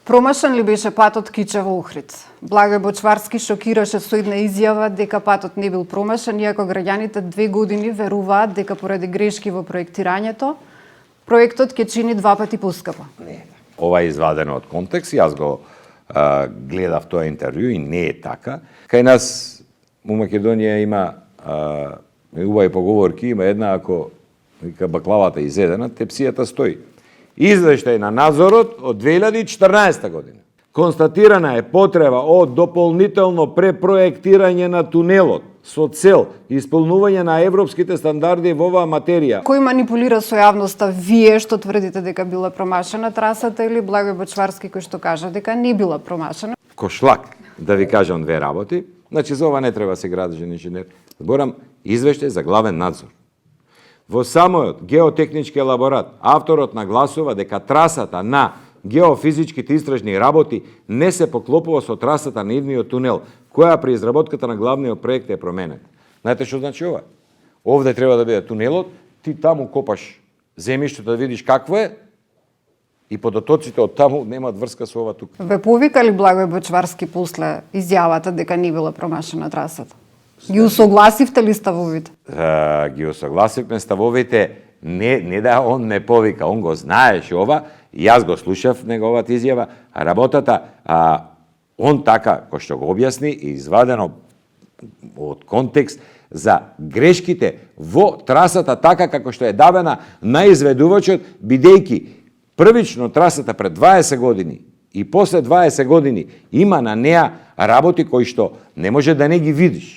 Промашен ли беше патот Кичево-Охрид? Благој Бочварски шокираше со една изјава дека патот не бил промашен, иако граѓаните 2 години веруваат дека поради грешки во проектирањето, проектот ќе чини 2 пати поскапо. Не. Ова е извадено од контекст, јас го гледав тоа интервју и не е така. Кај нас у Македонија има убави поговорки, има една ако вика баклавата изедена, тепсијата стои. Извештај на надзорот од 2014 година. Констатирана е потреба од дополнително препроектирање на тунелот со цел исполнување на европските стандарди во оваа материја. Кој манипулира со јавноста? Вие што тврдите дека била промашена трасата или Благој Бочварски кој што кажа дека не била промашена? Кошлак, да ви кажам две работи. Значи за ова не треба се градежен инженер. Зборам извештај за главен надзор. Во самојот геотехнички елаборат авторот нагласува дека трасата на геофизичките истражни работи не се поклопува со трасата на идниот тунел, која при изработката на главниот проект е променета. Знаете што значи ова? Овде треба да биде тунелот, ти таму копаш земјиштето да видиш какво е и подотоците од таму немаат врска со ова тука. Ве повика ли Благој Бочварски после изјавата дека не била промашена трасата? Ги усогласивте ли ставовите? Ги усогласивме ставовите, не да он ме повика, он го знаеше ова, јас го слушав неговата изјава, а работата, он така, кој што го објасни, извадено од контекст за грешките во трасата така како што е давена на изведувачот, бидејќи првично трасата пред 20 години и после 20 години има на неа работи кои што не може да не ги видиш.